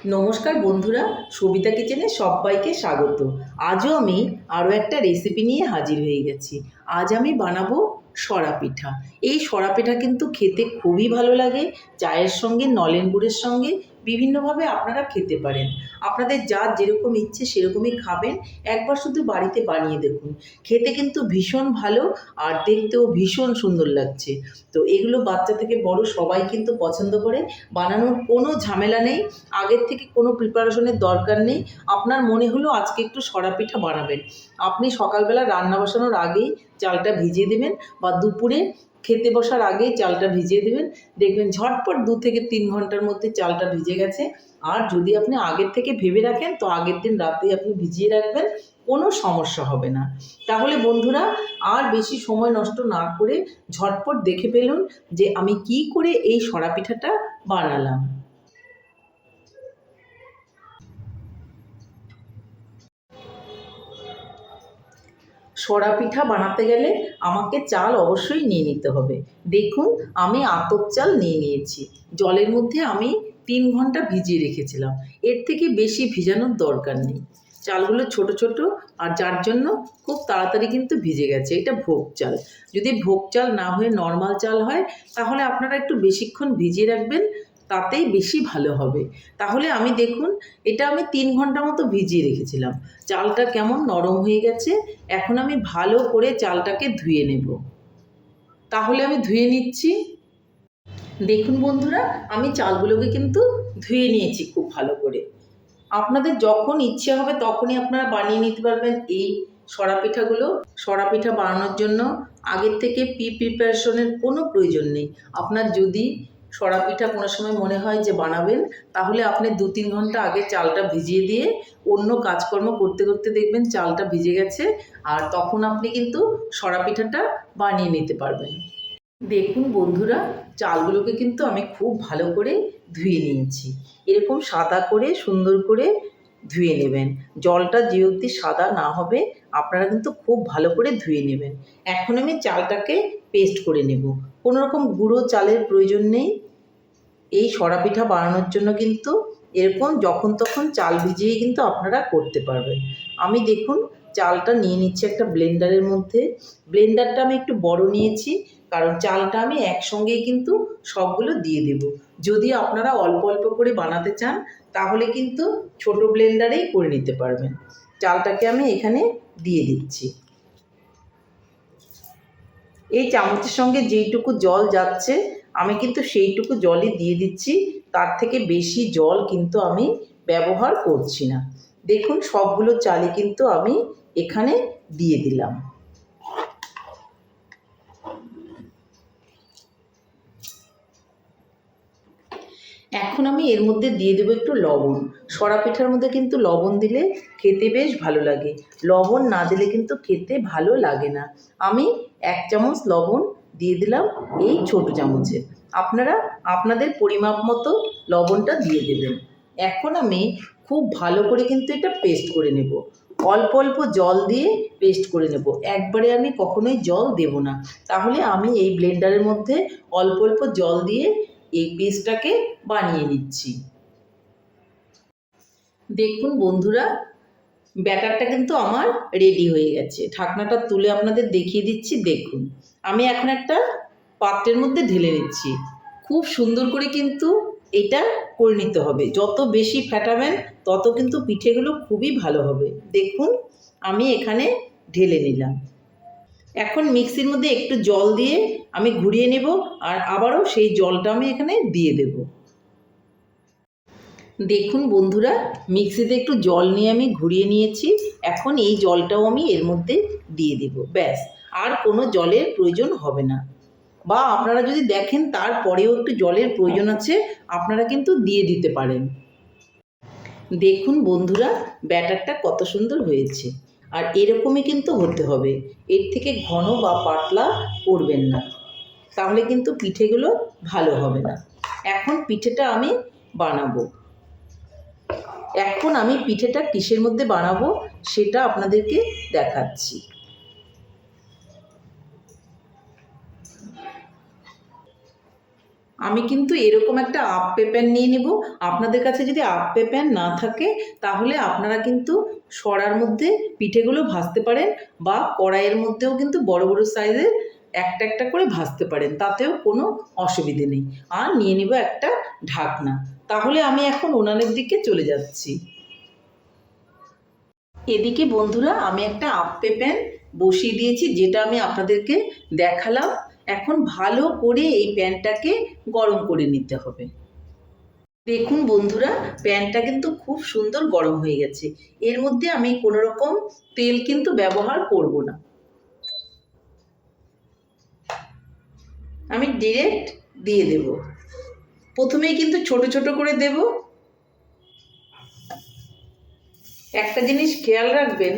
নমস্কার বন্ধুরা, সবিতা কিচেনে সবাইকে স্বাগত। আজও আমি আরও একটা রেসিপি নিয়ে হাজির হয়ে গেছি। আজ আমি বানাবো সরা পিঠা। এই সরা পিঠা কিন্তু খেতে খুবই ভালো লাগে। চায়ের সঙ্গে, নলেন গুড়ের সঙ্গে বিভিন্নভাবে আপনারা খেতে পারেন। আপনাদের যার যেরকম ইচ্ছে সেরকমই খাবেন। একবার শুধু বাড়িতে বানিয়ে দেখুন, খেতে কিন্তু ভীষণ ভালো আর দেখতেও ভীষণ সুন্দর লাগছে। তো এগুলো বাচ্চা থেকে বড় সবাই কিন্তু পছন্দ করে। বানানোর কোনো ঝামেলা নেই, আগের থেকে কোনো প্রিপারেশনের দরকার নেই। আপনার মনে হলো আজকে একটু সরা পিঠা বানাবেন, আপনি সকালবেলা রান্না বসানোর আগেই চালটা ভিজিয়ে দেবেন বা দুপুরে খেতে বসার আগেই চালটা ভিজিয়ে দেবেন। দেখবেন ঝটপট 2 থেকে 3 ঘন্টার মধ্যে চালটা ভিজে গেছে। আর যদি আপনি আগের থেকে ভেবে রাখেন তো আগের দিন রাতেই আপনি ভিজিয়ে রাখবেন, কোনো সমস্যা হবে না। তাহলে বন্ধুরা, আর বেশি সময় নষ্ট না করে ঝটপট দেখে ফেলুন যে আমি কি করে এই সরা পিঠাটা বানালাম। সরা পিঠা বানাতে গেলে আমাকে চাল অবশ্যই নিয়ে নিতে হবে। দেখুন, আমি আতপ চাল নিয়ে নিয়েছি। জলের মধ্যে আমি 3 ঘন্টা ভিজিয়ে রেখেছিলাম। এর থেকে বেশি ভিজানোর দরকার নেই। চালগুলো ছোট ছোট, আর যার জন্য খুব তাড়াতাড়ি কিন্তু ভিজে গেছে। এটা ভোগ চাল। যদি ভোগ চাল না হয়ে নর্মাল চাল হয় তাহলে আপনারা একটু বেশিক্ষণ ভিজিয়ে রাখবেন, তাতেই বেশি ভালো হবে। তাহলে আমি দেখুন, এটা আমি 3 ঘন্টা মতো ভিজিয়ে রেখেছিলাম। চালটা কেমন নরম হয়ে গেছে। এখন আমি ভালো করে চালটাকে ধুয়ে নেব। তাহলে আমি ধুয়ে নিচ্ছি। দেখুন বন্ধুরা, আমি চালগুলোকে কিন্তু ধুয়ে নিয়েছি খুব ভালো করে। আপনাদের যখন ইচ্ছে হবে তখনই আপনারা বানিয়ে নিতে পারবেন এই সরা পিঠাগুলো। সরা পিঠা বানানোর জন্য আগের থেকে প্রিপারেশনের কোনো প্রয়োজন নেই। আপনার যদি সরা পিঠা কোনো সময় মনে হয় যে বানাবেন, তাহলে আপনি 2-3 ঘন্টা আগে চালটা ভিজিয়ে দিয়ে অন্য কাজকর্ম করতে করতে দেখবেন চালটা ভিজে গেছে, আর তখন আপনি কিন্তু সরা পিঠাটা বানিয়ে নিতে পারবেন। দেখুন বন্ধুরা, চালগুলোকে কিন্তু আমি খুব ভালো করে ধুয়ে নিয়েছি। এরকম সাদা করে সুন্দর করে ধুয়ে নেবেন। জলটা যে অবধি সাদা না হবে আপনারা কিন্তু খুব ভালো করে ধুয়ে নেবেন। এখন আমি চালটাকে পেস্ট করে নেব। কোনো রকম গুঁড়ো চালের প্রয়োজন নেই। এই সরা পিঠা বানানোর জন্য কিন্তু এরকম যখন তখন চাল ভিজিয়ে কিন্তু আপনারা করতে পারবেন। আমি দেখুন চালটা নিয়ে নিচ্ছি একটা ব্লেন্ডারের মধ্যে। ব্লেন্ডারটা আমি একটু বড় নিয়েছি, কারণ চালটা আমি একসঙ্গেই কিন্তু সবগুলো দিয়ে দেব। যদি আপনারা অল্প অল্প করে বানাতে চান তাহলে কিন্তু ছোট ব্লেন্ডারেই করে নিতে পারবেন। চালটাকে আমি এখানে দিয়ে দিচ্ছি। এই চামচের সঙ্গে যেইটুকু জল যাচ্ছে আমি কিন্তু সেইটুকু জলই দিয়ে দিচ্ছি। তার থেকে বেশি জল কিন্তু আমি ব্যবহার করছি না। দেখুন সবগুলো চালই কিন্তু আমি এখানে দিয়ে দিলাম। এখন আমি এর মধ্যে দিয়ে দেবো একটু লবণ। সরা পিঠার মধ্যে কিন্তু লবণ দিলে খেতে বেশ ভালো লাগে। লবণ না দিলে কিন্তু খেতে ভালো লাগে না। আমি 1 চামচ লবণ দিয়ে দিলাম এই ছোট চামচে। আপনারা আপনাদের পরিমাপ মতো লবণটা দিয়ে দেবেন। এখন আমি খুব ভালো করে কিন্তু এটা পেস্ট করে নেব। অল্প অল্প জল দিয়ে পেস্ট করে নেব। একবারে আমি কখনোই জল দেব না। তাহলে আমি এই ব্লেন্ডারের মধ্যে অল্প অল্প জল দিয়ে এই পেস্টটাকে বানিয়ে নিচ্ছি। দেখুন বন্ধুরা, ব্যাটারটা কিন্তু আমার রেডি হয়ে গেছে। ঢাকনাটা তুলে আপনাদের দেখিয়ে দিচ্ছি। দেখুন, আমি এখন একটা পাত্রের মধ্যে ঢেলে নিচ্ছি। খুব সুন্দর করে কিন্তু এটা করে নিতে হবে। যত বেশি ফেটাবেন তত কিন্তু পিঠেগুলো খুবই ভালো হবে। দেখুন, আমি এখানে ঢেলে নিলাম। এখন মিক্সির মধ্যে একটু জল দিয়ে আমি ঘুরিয়ে নেব, আর আবারও সেই জলটা আমি এখানে দিয়ে দেব। দেখুন বন্ধুরা, মিক্সিতে একটু জল নিয়ে আমি ঘুরিয়ে নিয়েছি। এখন এই জলটাও আমি এর মধ্যে দিয়ে দেব। ব্যাস, আর কোনো জলের প্রয়োজন হবে না। বা আপনারা যদি দেখেন তারপরেও একটু জলের প্রয়োজন আছে, আপনারা কিন্তু দিয়ে দিতে পারেন। দেখুন বন্ধুরা, ব্যাটারটা কত সুন্দর হয়েছে। আর এরকমই কিন্তু হতে হবে। এর থেকে ঘন বা পাতলা করবেন না, তাহলে কিন্তু পিঠেগুলো ভালো হবে না। এখন পিঠেটা আমি বানাবো। এখন আমি পিঠেটা কিসের মধ্যে বানাবো সেটা আপনাদেরকে দেখাচ্ছি। আমি কিন্তু এরকম একটা আপ্পে প্যান নিয়ে নেব। আপনাদের কাছে যদি আপ্পে প্যান না থাকে তাহলে আপনারা কিন্তু সরার মধ্যে পিঠেগুলো ভাজতে পারেন, বা কড়াইয়ের মধ্যেও কিন্তু বড় বড় সাইজের একটা একটা করে ভাজতে পারেন, তাতেও কোনো অসুবিধে নেই। আর নিয়ে নেব একটা ঢাকনা। তাহলে আমি এখন উনানের দিকে চলে যাচ্ছি। এদিকে বন্ধুরা আমি একটা আপ্পে প্যান বসিয়ে দিয়েছি, যেটা আমি আপনাদেরকে দেখালাম। এখন ভালো করে এই প্যানটাকে গরম করে নিতে হবে। দেখুন বন্ধুরা, প্যানটা কিন্তু খুব সুন্দর গরম হয়ে গেছে। এর মধ্যে আমি কোনো রকম তেল কিন্তু ব্যবহার করব না। আমি ডিরেক্ট দিয়ে দেব। প্রথমেই কিন্তু ছোট ছোট করে দেব। একটা জিনিস খেয়াল রাখবেন,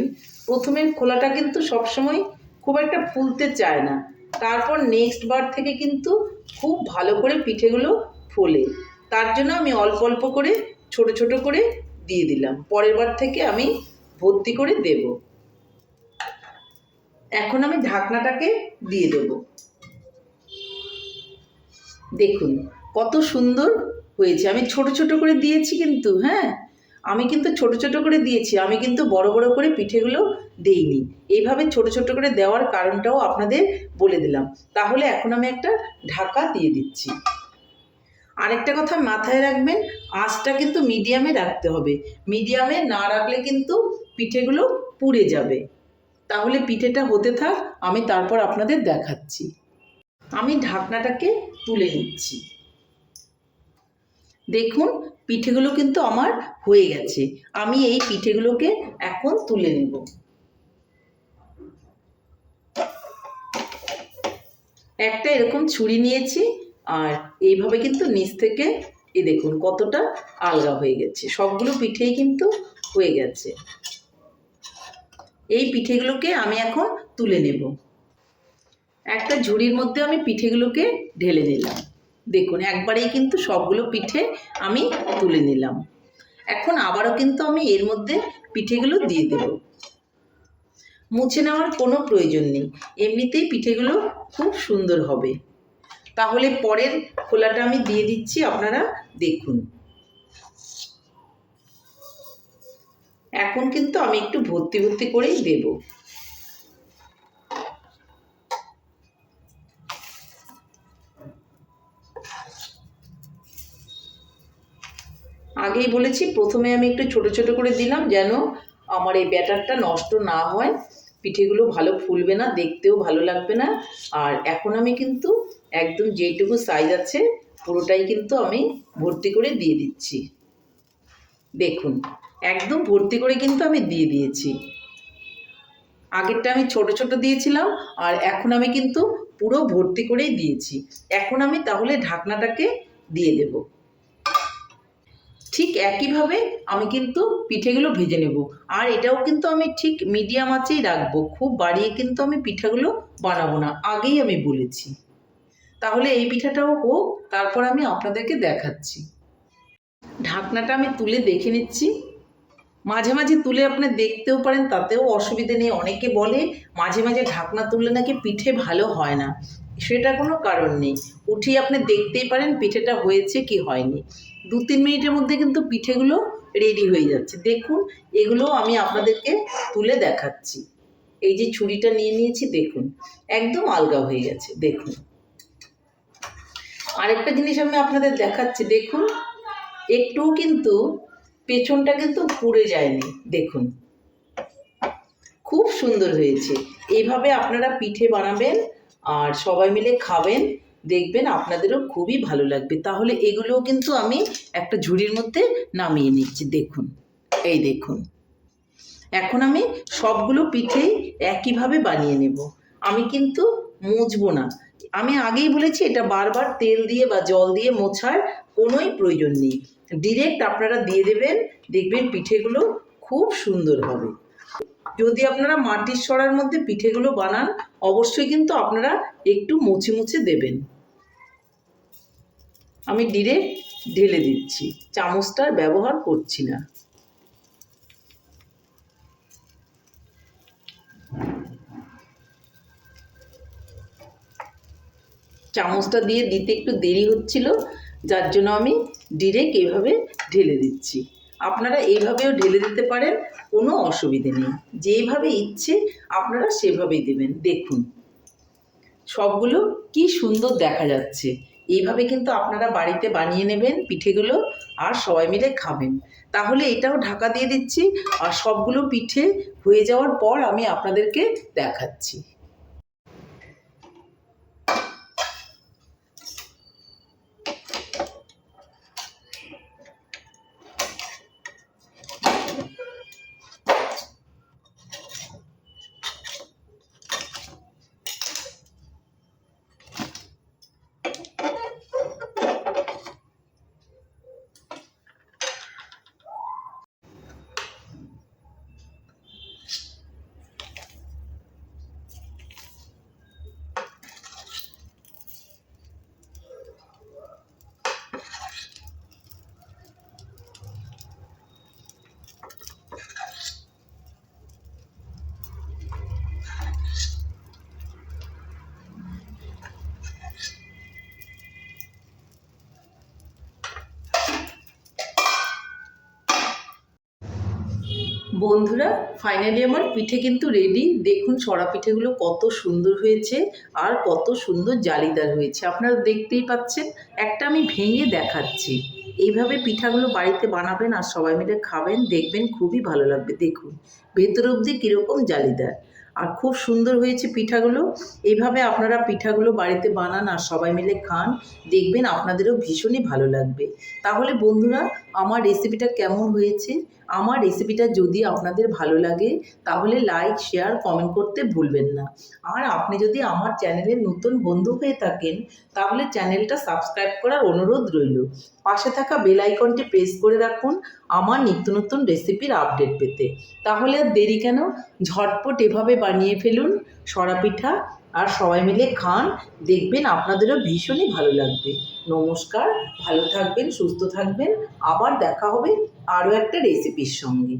প্রথমের খোলাটা কিন্তু সবসময় খুব একটা ফুলতে চায় না, তারপর নেক্সট বার থেকে কিন্তু খুব ভালো করে পিঠেগুলো ফোলে। তার জন্য আমি অল্প অল্প করে ছোট ছোট করে দিয়ে দিলাম, পরের বার থেকে আমি ভর্তি করে দেব। এখন আমি ঢাকনাটাকে দিয়ে দেব। দেখুন কত সুন্দর হয়েছে। আমি ছোট ছোট করে দিয়েছি কিন্তু, হ্যাঁ, আমি কিন্তু ছোট ছোট করে দিয়েছি, আমি কিন্তু বড় বড় করে পিঠেগুলো দেইনি। এইভাবে ছোট ছোট করে দেওয়ার কারণটাও আপনাদের বলে দিলাম। তাহলে এখন আমি একটা ঢাকা দিয়ে দিচ্ছি। আরেকটা কথা মাথায় রাখবেন, আঁচটা কিন্তু মিডিয়ামে রাখতে হবে। মিডিয়ামে না রাখলে কিন্তু পিঠেগুলো পুড়ে যাবে। তাহলে পিঠেটা হতে থাক, আমি তারপর আপনাদের দেখাচ্ছি। আমি ঢাকনাটাকে তুলে নিচ্ছি। দেখুন পিঠেগুলো কিন্তু আমার হয়ে গেছে। আমি এই পিঠেগুলোকে এখন তুলে নেব। একটা এরকম ছুরি নিয়েছি, আর এইভাবে কিন্তু নিচ থেকে এই দেখুন কতটা আলগা হয়ে গেছে। সবগুলো পিঠেই কিন্তু হয়ে গেছে। এই পিঠেগুলোকে আমি এখন তুলে নেব। একটা ঝুড়ির মধ্যে আমি পিঠেগুলোকে ঢেলে নিলাম। দেখুন একবারেই কিন্তু সবগুলো পিঠে আমি তুলে নিলাম। এখন আবারও কিন্তু আমি এর মধ্যে পিঠেগুলো দিয়ে দেব। মুছে নেওয়ার কোনো প্রয়োজন নেই, এমনিতেই পিঠেগুলো খুব সুন্দর হবে। তাহলে পরের খোলাটা আমি দিয়ে দিচ্ছি, আপনারা দেখুন। এখন কিন্তু আমি একটু ভর্তি ভর্তি করেই দেব। আগেই বলেছি প্রথমে আমি একটু ছোট ছোট করে দিলাম, যেন আমার এই ব্যাটারটা নষ্ট না হয়, পিঠেগুলো ভালো ফুলবে না, দেখতেও ভালো লাগবে না। আর এখন আমি কিন্তু একদম যেইটুকু সাইজ আছে পুরোটাই কিন্তু আমি ভর্তি করে দিয়ে দিচ্ছি। দেখুন একদম ভর্তি করে কিন্তু আমি দিয়ে দিয়েছি। আগেরটা আমি ছোট ছোট দিয়েছিলাম, আর এখন আমি কিন্তু পুরো ভর্তি করেই দিয়েছি। এখন আমি তাহলে ঢাকনাটাকে দিয়ে দেব। ঠিক একইভাবে আমি কিন্তু পিঠেগুলো ভেজে নেব। আর এটাও কিন্তু আমি ঠিক মিডিয়াম আঁচেই রাখবো, খুব বাড়িয়ে কিন্তু আমি পিঠাগুলো বানাবো না, আগেই আমি বলেছি। তাহলে এই পিঠাটাও হোক, তারপর আমি আপনাদেরকে দেখাচ্ছি। ঢাকনাটা আমি তুলে দেখে নিচ্ছি। মাঝে মাঝে তুলে আপনি দেখতেও পারেন, তাতেও অসুবিধে নেই। অনেকে বলে মাঝে মাঝে ঢাকনা তুললে নাকি পিঠে ভালো হয় না, সেটা কোনো কারণ নেই। উঠিয়ে আপনি দেখতেই পারেন পিঠেটা হয়েছে কি হয়নি। 2-3 মিনিটের মধ্যে কিন্তু পিঠেগুলো রেডি হয়ে যাচ্ছে। দেখুন এগুলো আমি আপনাদেরকে তুলে দেখাচ্ছি। এই যে ছুরিটা নিয়ে নিয়েছি, দেখুন একদম আলগা হয়ে গেছে। দেখুন আরেকটা জিনিস আমি আপনাদের দেখাচ্ছি। দেখুন একটুও কিন্তু পেছনটা কিন্তু পুড়ে যায়নি। দেখুন খুব সুন্দর হয়েছে। এইভাবে আপনারা পিঠে বানাবেন আর সবাই মিলে খাবেন, দেখবেন আপনাদেরও খুবই ভালো লাগবে। তাহলে এগুলোও কিন্তু আমি একটা ঝুড়ির মধ্যে নামিয়ে নিচ্ছি। দেখুন এই দেখুন, এখন আমি সবগুলো পিঠেই একইভাবে বানিয়ে নেব। আমি কিন্তু মুছবো না। আমি আগেই বলেছি এটা বারবার তেল দিয়ে বা জল দিয়ে মোছার কোনোই প্রয়োজন নেই। ডিরেক্ট আপনারা দিয়ে দেবেন, দেখবেন পিঠেগুলো খুব সুন্দর হবে। যদি আপনারা মাটির সরার মধ্যে পিঠেগুলো বানান, অবশ্যই কিন্তু আপনারা একটু মুছে মুছে দেবেন। আমি ডিরেক্ট ঢেলে দিচ্ছি, চামচটার ব্যবহার করছি না। চামচটা দিয়ে দিতে একটু দেরি হচ্ছিল, যার জন্য আমি ডিরেক্ট এভাবে ঢেলে দিচ্ছি। আপনারা এইভাবেও ঢেলে দিতে পারেন, কোনো অসুবিধে নেই। যেভাবে ইচ্ছে আপনারা সেভাবেই দেবেন। দেখুন সবগুলো কি সুন্দর দেখা যাচ্ছে। এইভাবে কিন্তু আপনারা বাড়িতে বানিয়ে নেবেন পিঠেগুলো, আর সবাই মিলে খাবেন। তাহলে এটাও ঢাকা দিয়ে দিচ্ছি, আর সবগুলো পিঠে হয়ে যাওয়ার পর আমি আপনাদেরকে দেখাচ্ছি। বন্ধুরা, ফাইনালি আমার পিঠে কিন্তু রেডি। দেখুন সরা পিঠেগুলো কত সুন্দর হয়েছে আর কত সুন্দর জালিদার হয়েছে, আপনারা দেখতেই পাচ্ছেন। একটা আমি ভেঙে দেখাচ্ছি। এইভাবে পিঠাগুলো বাড়িতে বানাবেন আর সবাই মিলে খাবেন, দেখবেন খুবই ভালো লাগবে। দেখুন ভেতর অবধি কীরকম জালিদার, আর খুব সুন্দর হয়েছে পিঠাগুলো। এইভাবে আপনারা পিঠাগুলো বাড়িতে বানান আর সবাই মিলে খান, দেখবেন আপনাদেরও ভীষণই ভালো লাগবে। তাহলে বন্ধুরা, আমার রেসিপিটা কেমন হয়েছে? আমার রেসিপিটা যদি আপনাদের ভালো লাগে তাহলে লাইক, শেয়ার, কমেন্ট করতে ভুলবেন না। আর আপনি যদি আমার চ্যানেলের নতুন বন্ধু হয়ে থাকেন তাহলে চ্যানেলটা সাবস্ক্রাইব করার অনুরোধ রইল। পাশে থাকা বেল আইকনটি প্রেস করে রাখুন আমার নিত্য নতুন রেসিপির আপডেট পেতে। তাহলে আর দেরি কেন, ঝটপট এভাবে বানিয়ে ফেলুন সরা পিঠা, আর সবাই মিলে খান, দেখবেন আপনাদেরও ভীষণই ভালো লাগবে। নমস্কার, ভালো থাকবেন, সুস্থ থাকবেন। আবার দেখা হবে আরও একটা রেসিপির সঙ্গে।